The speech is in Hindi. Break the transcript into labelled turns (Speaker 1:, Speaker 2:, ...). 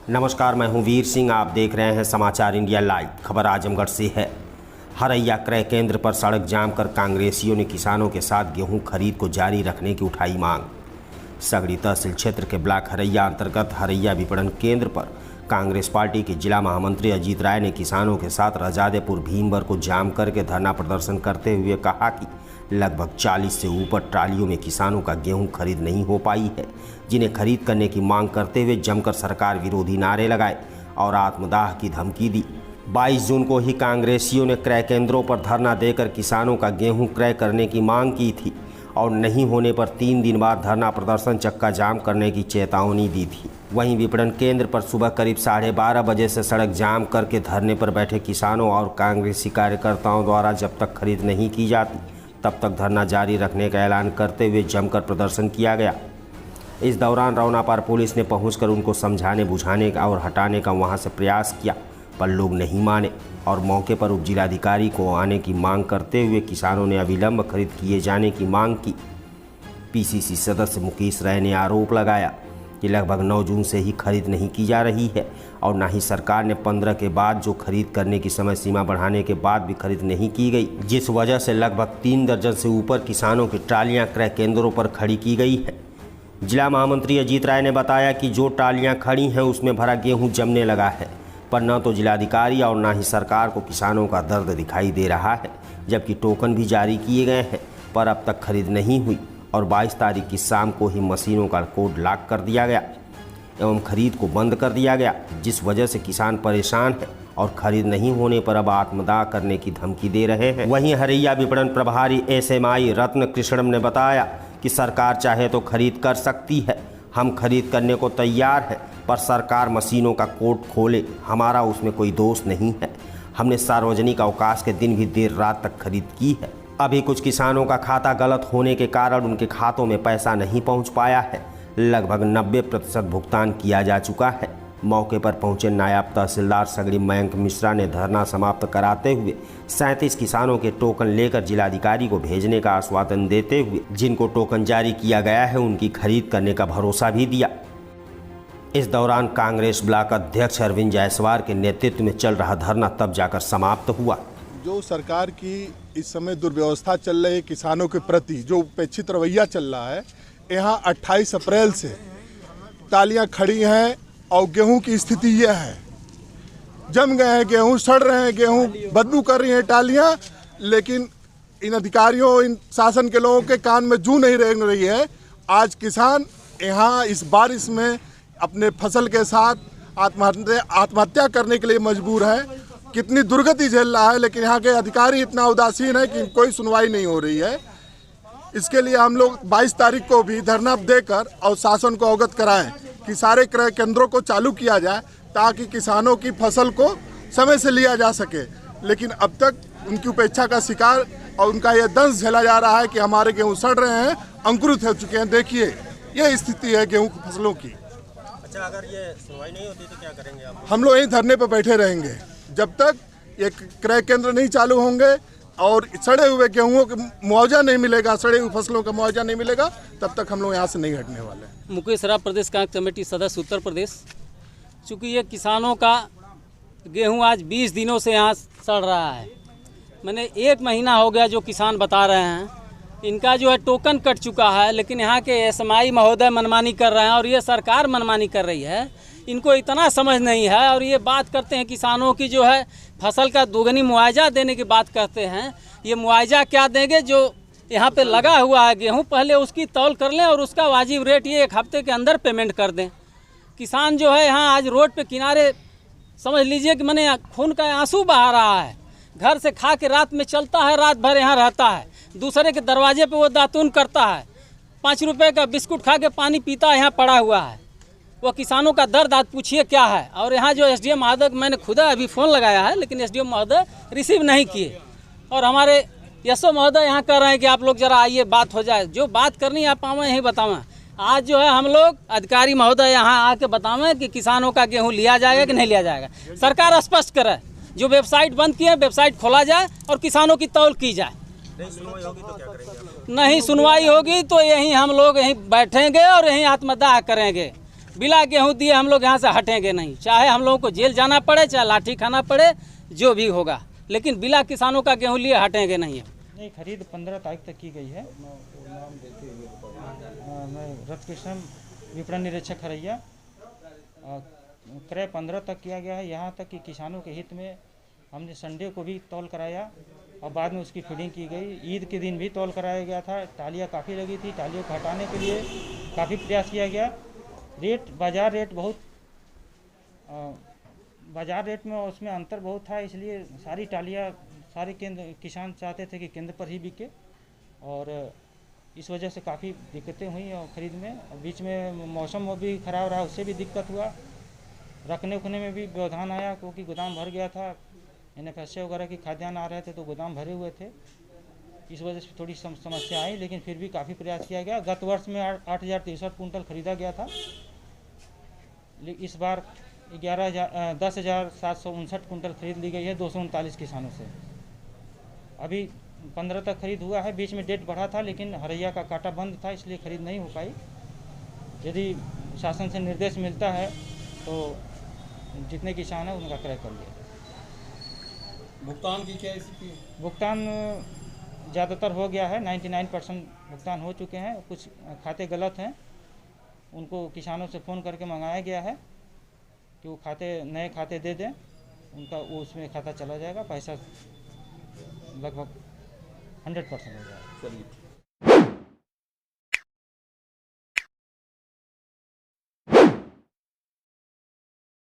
Speaker 1: नमस्कार, मैं हूं वीर सिंह। आप देख रहे हैं समाचार इंडिया लाइव। खबर आजमगढ़ से है। हरैया क्रय केंद्र पर सड़क जाम कर कांग्रेसियों ने किसानों के साथ गेहूं खरीद को जारी रखने की उठाई मांग। सगड़ी तहसील क्षेत्र के ब्लॉक हरैया अंतर्गत हरैया विपणन केंद्र पर कांग्रेस पार्टी के जिला महामंत्री अजीत राय ने किसानों के साथ रजादेपुर भीमबर को जाम करके धरना प्रदर्शन करते हुए कहा कि लगभग 40 से ऊपर ट्रालियों में किसानों का गेहूं खरीद नहीं हो पाई है, जिन्हें खरीद करने की मांग करते हुए जमकर सरकार विरोधी नारे लगाए और आत्मदाह की धमकी दी। 22 जून को ही कांग्रेसियों ने क्रय केंद्रों पर धरना देकर किसानों का गेहूं क्रय करने की मांग की थी और नहीं होने पर 3 दिन बाद धरना प्रदर्शन चक्का जाम करने की चेतावनी दी थी। वहीं विपणन केंद्र पर सुबह करीब 12:30 बजे से सड़क जाम करके धरने पर बैठे किसानों और कांग्रेसी कार्यकर्ताओं द्वारा जब तक खरीद नहीं की जाती तब तक धरना जारी रखने का ऐलान करते हुए जमकर प्रदर्शन किया गया। इस दौरान रौनापार पुलिस ने पहुंचकर उनको समझाने बुझाने का और हटाने का वहां से प्रयास किया, पर लोग नहीं माने और मौके पर उप जिलाधिकारी को आने की मांग करते हुए किसानों ने अविलंब खरीद किए जाने की मांग की। पीसीसी सदस्य मुकेश राय ने आरोप लगाया कि लगभग 9 जून से ही खरीद नहीं की जा रही है और न ही सरकार ने 15 के बाद जो खरीद करने की समय सीमा बढ़ाने के बाद भी खरीद नहीं की गई, जिस वजह से लगभग 3 दर्जन से ऊपर किसानों की ट्रालियां क्रय केंद्रों पर खड़ी की गई है। जिला महामंत्री अजीत राय ने बताया कि जो ट्रालियां खड़ी हैं उसमें भरा गेहूं जमने लगा है, पर न तो जिलाधिकारी और न ही सरकार को किसानों का दर्द दिखाई दे रहा है, जबकि टोकन भी जारी किए गए हैं पर अब तक खरीद नहीं हुई और 22 तारीख की शाम को ही मशीनों का कोड लॉक कर दिया गया एवं खरीद को बंद कर दिया गया, जिस वजह से किसान परेशान है और खरीद नहीं होने पर अब आत्मदाह करने की धमकी दे रहे हैं। वहीं हरैया विपणन प्रभारी SMI रत्न कृष्णम ने बताया कि सरकार चाहे तो खरीद कर सकती है, हम खरीद करने को तैयार है, पर सरकार मशीनों का कोड खोले, हमारा उसमें कोई दोष नहीं है। हमने सार्वजनिक अवकाश के दिन भी देर रात तक खरीद की है। अभी कुछ किसानों का खाता गलत होने के कारण उनके खातों में पैसा नहीं पहुंच पाया है। लगभग 90% भुगतान किया जा चुका है। मौके पर पहुंचे नायब तहसीलदार सगड़ी मयंक मिश्रा ने धरना समाप्त कराते हुए 37 किसानों के टोकन लेकर जिलाधिकारी को भेजने का आश्वासन देते हुए जिनको टोकन जारी किया गया है उनकी खरीद करने का भरोसा भी दिया। इस दौरान कांग्रेस ब्लॉक अध्यक्ष अरविंद जायसवाल के नेतृत्व में चल रहा धरना तब जाकर समाप्त हुआ।
Speaker 2: जो सरकार की इस समय दुर्व्यवस्था चल रही है किसानों के प्रति, जो उपेक्षित रवैया चल रहा है, यहाँ 28 अप्रैल से टालियाँ खड़ी हैं और गेहूं की स्थिति यह है, जम गए हैं गेहूं, सड़ रहे हैं गेहूं, बदबू कर रही हैं टालियाँ, लेकिन इन अधिकारियों, इन शासन के लोगों के कान में जू नहीं रेंग रही है। आज किसान यहाँ इस बारिश में अपने फसल के साथ आत्महत्या करने के लिए मजबूर है। कितनी दुर्गति झेल रहा है, लेकिन यहाँ के अधिकारी इतना उदासीन है कि कोई सुनवाई नहीं हो रही है। इसके लिए हम लोग 22 तारीख को भी धरना देकर और शासन को अवगत कराएं कि सारे क्रय केंद्रों को चालू किया जाए ताकि किसानों की फसल को समय से लिया जा सके। लेकिन अब तक उनकी उपेक्षा का शिकार और उनका यह दंश झेला जा रहा है कि हमारे गेहूँ सड़ रहे हैं, अंकुरित हो चुके हैं। देखिए यह स्थिति है गेहूँ की फसलों की।
Speaker 1: अच्छा, अगर ये सुनवाई नहीं होती तो क्या करेंगे आप?
Speaker 2: हम लोग यहीं धरने पर बैठे रहेंगे जब तक ये क्रय केंद्र नहीं चालू होंगे और सड़े हुए गेहूं का मुआवजा नहीं मिलेगा, सड़े हुई फसलों का मुआवजा नहीं मिलेगा, तब तक हम लोग यहाँ से नहीं हटने वाले।
Speaker 3: मुकेश राय, प्रदेश कांग्रेस कमेटी सदस्य, उत्तर प्रदेश। चूँकि ये किसानों का गेहूं आज 20 दिनों से यहाँ सड़ रहा है, मैंने 1 महीना हो गया जो किसान बता रहे हैं, इनका जो है टोकन कट चुका है, लेकिन यहाँ के SMI महोदय मनमानी कर रहे हैं और ये सरकार मनमानी कर रही है। इनको इतना समझ नहीं है और ये बात करते हैं किसानों की जो है फसल का दोगुनी मुआवजा देने की बात करते हैं। ये मुआवजा क्या देंगे? जो यहाँ पे लगा हुआ है गेहूं, पहले उसकी तौल कर लें और उसका वाजिब रेट ये 1 हफ्ते के अंदर पेमेंट कर दें। किसान जो है यहाँ आज रोड पे किनारे समझ लीजिए कि मैंने खून का आंसू बहा रहा है। घर से खा के रात में चलता है, रात भर यहाँ रहता है, दूसरे के दरवाजे पे वो दातून करता है, 5 रुपये का बिस्कुट खा के पानी पीता यहाँ पड़ा हुआ है। वो किसानों का दर्द आज पूछिए क्या है। और यहाँ जो SDM महोदय, मैंने खुदा अभी फ़ोन लगाया है लेकिन SDM महोदय रिसीव नहीं किए और हमारे SO महोदय यहाँ कह रहे हैं कि आप लोग ज़रा आइए, बात हो जाए। जो बात करनी है आप आवें यहीं बतावें। आज जो है हम लोग अधिकारी महोदय यहाँ आके बतावें कि किसानों का गेहूँ लिया जाएगा कि नहीं लिया जाएगा। सरकार स्पष्ट करे, जो वेबसाइट बंद की है वेबसाइट खोला जाए और किसानों की तौल की जाए।
Speaker 1: नहीं सुनवाई होगी तो क्या करेंगे?
Speaker 3: नहीं सुनवाई होगी तो यहीं हम लोग यहीं बैठेंगे और यहीं आत्मदाह करेंगे। बिना गेहूं दिए हम लोग यहाँ से हटेंगे नहीं, चाहे हम लोगों को जेल जाना पड़े, चाहे लाठी खाना पड़े, जो भी होगा, लेकिन बिना किसानों का गेहूं लिए हटेंगे नहीं।
Speaker 4: नहीं, खरीद 15 तारीख तक की गई है। मैं रत्कृष्ण विपणन निरीक्षक हरैया। क्रय 15 तक किया गया है। यहाँ तक कि किसानों के हित में हमने संडे को भी तौल कराया और बाद में उसकी फीडिंग की गई। ईद के दिन भी तौल कराया गया था। टालियाँ काफ़ी लगी थी, टालियों को हटाने के लिए काफ़ी प्रयास किया गया। रेट बाज़ार रेट बहुत बाज़ार रेट में उसमें अंतर बहुत था, इसलिए सारी टालियाँ सारे केंद्र किसान चाहते थे कि केंद्र पर ही बिके और इस वजह से काफ़ी दिक्कतें हुई और ख़रीद में। बीच में मौसम भी ख़राब रहा, उससे भी दिक्कत हुआ। रखने उखने में भी व्यवधान आया क्योंकि गोदाम भर गया था। NFSA वगैरह की खाद्यान्न आ रहे थे तो गोदाम भरे हुए थे, इस वजह से थोड़ी समस्या आई, लेकिन फिर भी काफ़ी प्रयास किया गया। गत वर्ष में 8,063 कुंटल खरीदा गया था, इस बार 10,759 कुंटल खरीद ली गई है 239 किसानों से। अभी 15 तक खरीद हुआ है। बीच में डेट बढ़ा था लेकिन हरैया का काटा बंद था, इसलिए खरीद नहीं हो पाई। यदि शासन से निर्देश मिलता है तो जितने किसान हैं उनका क्रय कर लिया।
Speaker 5: भुगतान की क्या स्थिति?
Speaker 4: भुगतान ज़्यादातर हो गया है, 99% भुगतान हो चुके हैं। कुछ खाते गलत हैं, उनको किसानों से फ़ोन करके मंगाया गया है कि वो नए खाते दे दें, उनका वो उसमें खाता चला जाएगा, पैसा लगभग 100% हो जाएगा।
Speaker 5: चलिए।